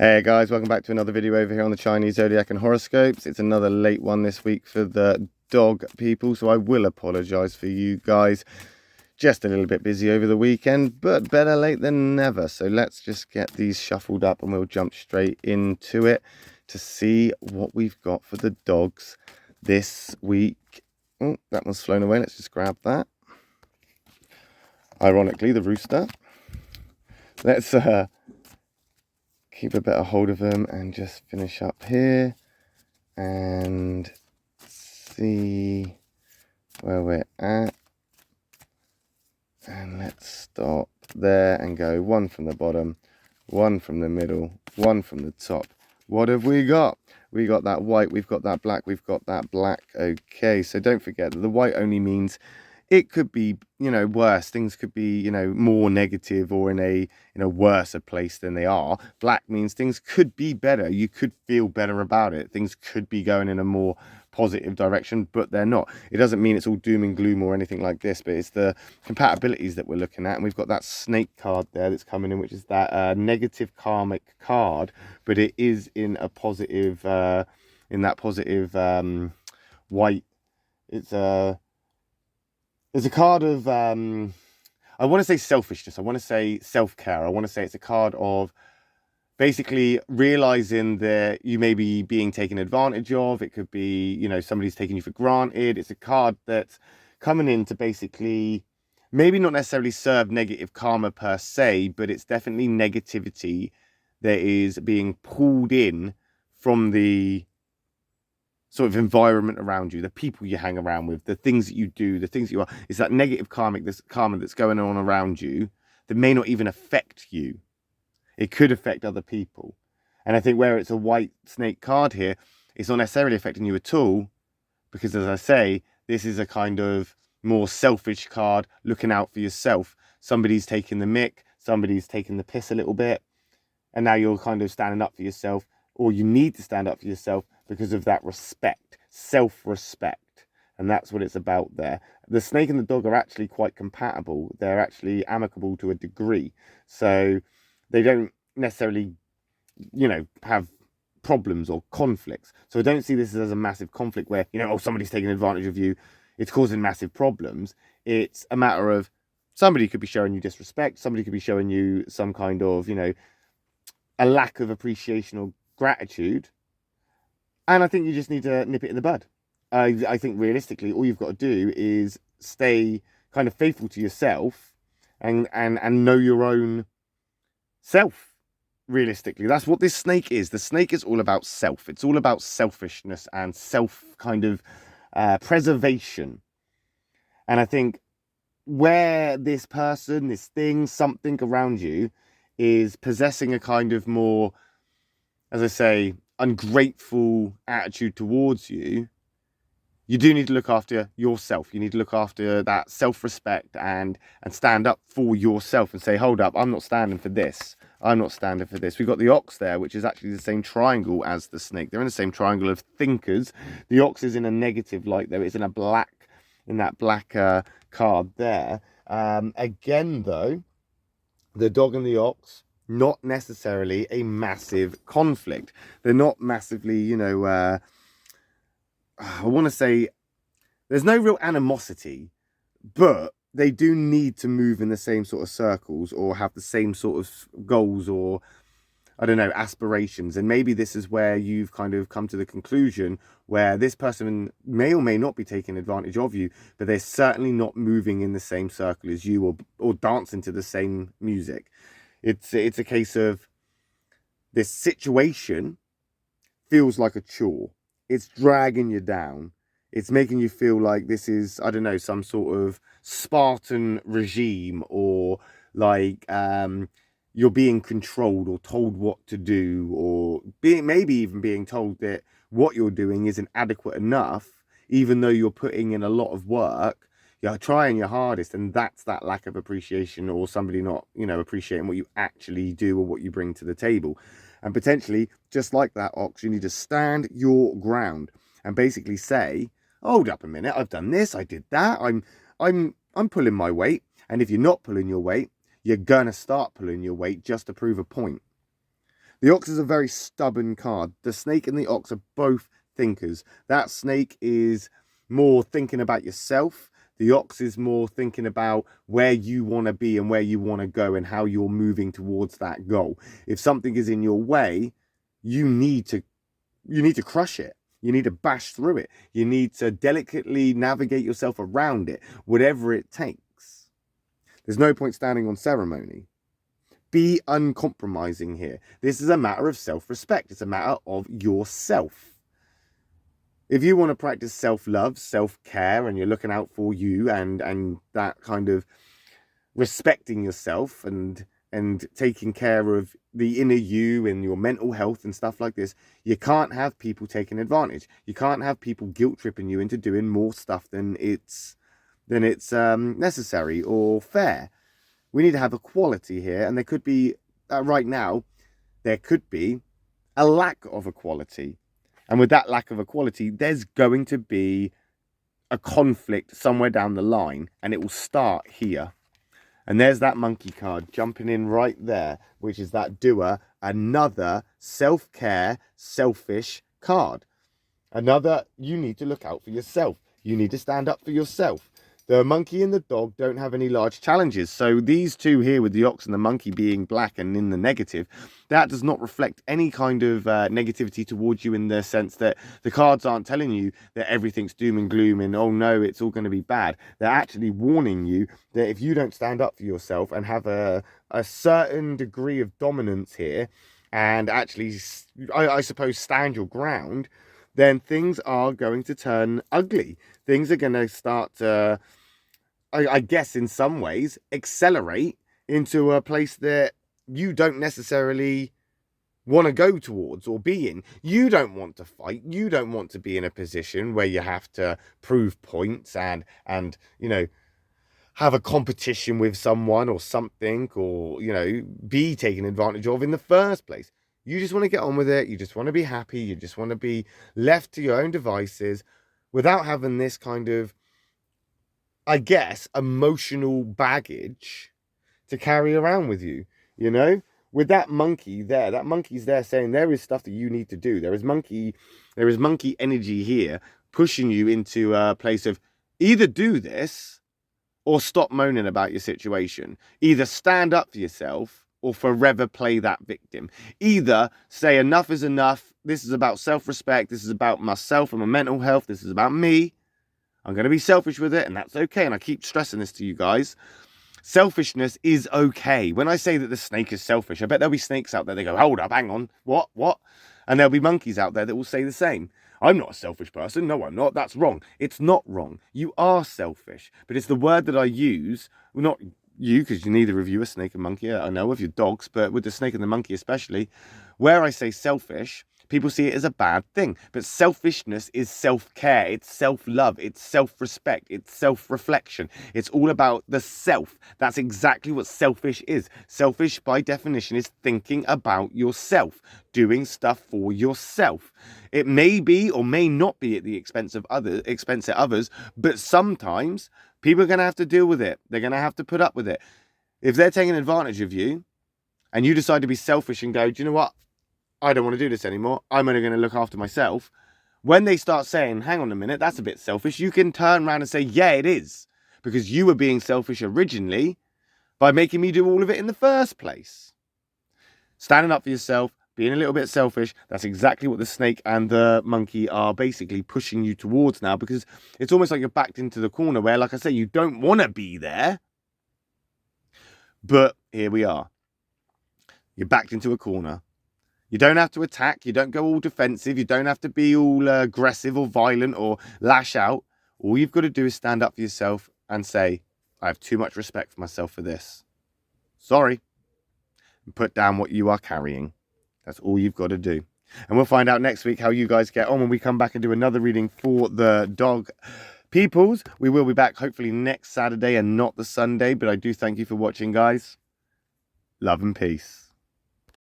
Hey guys, welcome back to another video over here on the Chinese Zodiac and horoscopes. It's another late one this week for the dog people, so I will apologise for you guys. Just a little bit busy over the weekend, but better late than never. So let's just get these shuffled up and we'll jump straight into it to see what we've got for the dogs this week. Oh, that one's flown away. Let's just grab that. Ironically, the rooster. Let's keep a better hold of them and just finish up here and see where we're at. And let's stop there and go one from the bottom, one from the middle, one from the top. What have we got? We got that white, we've got that black, we've got that black. Okay, so don't forget that the white only means it could be, worse. Things could be, more negative or in a worse place than they are. Black means things could be better. You could feel better about it. Things could be going in a more positive direction, but they're not. It doesn't mean it's all doom and gloom or anything like this, but it's the compatibilities that we're looking at. And we've got that snake card there that's coming in, which is that negative karmic card, but it is in a positive, in that positive white. It's a card of, I want to say selfishness. I want to say self-care. I want to say it's a card of basically realizing that you may be being taken advantage of. It could be, somebody's taking you for granted. It's a card that's coming in to basically maybe not necessarily serve negative karma per se, but it's definitely negativity that is being pulled in from the sort of environment around you, the people you hang around with, the things that you do, the things that you are. It's that negative karma that's going on around you that may not even affect you. It could affect other people. And I think where it's a white snake card here, it's not necessarily affecting you at all, because as I say, this is a kind of more selfish card, looking out for yourself. Somebody's taking the mick, somebody's taking the piss a little bit, and now you're kind of standing up for yourself, or you need to stand up for yourself because of that respect, self-respect. And that's what it's about there. The snake and the dog are actually quite compatible. They're actually amicable to a degree. So they don't necessarily, have problems or conflicts. So I don't see this as a massive conflict where, somebody's taking advantage of you. It's causing massive problems. It's a matter of somebody could be showing you disrespect. Somebody could be showing you some kind of, a lack of appreciation or gratitude. And I think you just need to nip it in the bud. I think realistically, all you've got to do is stay kind of faithful to yourself and know your own self. Realistically, that's what this snake is. The snake is all about self. It's all about selfishness and self kind of preservation. And I think where this person, this thing, something around you is possessing a kind of more, as I say, ungrateful attitude towards you, you do need to look after yourself. You need to look after that self-respect and stand up for yourself and say, hold up, I'm not standing for this. I'm not standing for this. We've got the ox there, which is actually the same triangle as the snake. They're in the same triangle of thinkers. The ox is in a negative light there. It's in that black card there. Again, though, the dog and the ox, not necessarily a massive conflict. They're not massively, I want to say there's no real animosity, but they do need to move in the same sort of circles or have the same sort of goals or, I don't know, aspirations. And maybe this is where you've kind of come to the conclusion where this person may or may not be taking advantage of you, but they're certainly not moving in the same circle as you or dancing to the same music. It's a case of this situation feels like a chore. It's dragging you down. It's making you feel like this is, I don't know, some sort of Spartan regime, or like you're being controlled or told what to do, or maybe even being told that what you're doing isn't adequate enough, even though you're putting in a lot of work. You're trying your hardest, and that's that lack of appreciation, or somebody not, appreciating what you actually do or what you bring to the table. And potentially, just like that ox, you need to stand your ground and basically say, hold up a minute, I've done this, I did that, I'm pulling my weight. And if you're not pulling your weight, you're gonna start pulling your weight just to prove a point. The ox is a very stubborn card. The snake and the ox are both thinkers. That snake is more thinking about yourself. The ox is more thinking about where you want to be and where you want to go and how you're moving towards that goal. If something is in your way, you need to crush it. You need to bash through it. You need to delicately navigate yourself around it, whatever it takes. There's no point standing on ceremony. Be uncompromising here. This is a matter of self-respect. It's a matter of yourself. If you want to practice self-love, self-care, and you're looking out for you and that kind of respecting yourself and taking care of the inner you and your mental health and stuff like this, you can't have people taking advantage. You can't have people guilt-tripping you into doing more stuff than it's necessary or fair. We need to have equality here, and there could be, right now, there could be a lack of equality. And with that lack of equality, there's going to be a conflict somewhere down the line, and it will start here. And there's that monkey card jumping in right there, which is that doer, another self-care, selfish card. Another, you need to look out for yourself. You need to stand up for yourself. The monkey and the dog don't have any large challenges. So these two here with the ox and the monkey being black and in the negative, that does not reflect any kind of negativity towards you in the sense that the cards aren't telling you that everything's doom and gloom and, oh no, it's all going to be bad. They're actually warning you that if you don't stand up for yourself and have a certain degree of dominance here and actually, I suppose, stand your ground, then things are going to turn ugly. Things are going to start to, I guess in some ways, accelerate into a place that you don't necessarily want to go towards or be in. You don't want to fight. You don't want to be in a position where you have to prove points and you know, have a competition with someone or something, or, you know, be taken advantage of in the first place. You just want to get on with it. You just want to be happy. You just want to be left to your own devices without having this kind of, I guess, emotional baggage to carry around with you, you know? With that monkey there, that monkey's there saying there is stuff that you need to do. There is monkey energy here pushing you into a place of either do this or stop moaning about your situation. Either stand up for yourself or forever play that victim. Either say enough is enough. This is about self-respect. This is about myself and my mental health. This is about me. I'm going to be selfish with it, and that's okay. And I keep stressing this to you guys. Selfishness is okay. When I say that the snake is selfish, I bet there'll be snakes out there. They go, hold up, hang on. What? And there'll be monkeys out there that will say the same. I'm not a selfish person. No, I'm not. That's wrong. It's not wrong. You are selfish. But it's the word that I use, not you, because neither of you are snake and monkey. I know of your dogs, but with the snake and the monkey especially, where I say selfish, people see it as a bad thing. But selfishness is self-care. It's self-love. It's self-respect. It's self-reflection. It's all about the self. That's exactly what selfish is. Selfish, by definition, is thinking about yourself, doing stuff for yourself. It may be or may not be at the expense of others, but sometimes people are going to have to deal with it. They're going to have to put up with it. If they're taking advantage of you and you decide to be selfish and go, do you know what? I don't want to do this anymore. I'm only going to look after myself. When they start saying, hang on a minute, that's a bit selfish, you can turn around and say, yeah, it is. Because you were being selfish originally by making me do all of it in the first place. Standing up for yourself, being a little bit selfish, that's exactly what the snake and the monkey are basically pushing you towards now, because it's almost like you're backed into the corner where, like I say, you don't want to be there. But here we are. You're backed into a corner. You don't have to attack. You don't go all defensive. You don't have to be all aggressive or violent or lash out. All you've got to do is stand up for yourself and say, I have too much respect for myself for this. Sorry. And put down what you are carrying. That's all you've got to do. And we'll find out next week how you guys get on when we come back and do another reading for the dog peoples. We will be back hopefully next Saturday and not the Sunday. But I do thank you for watching, guys. Love and peace.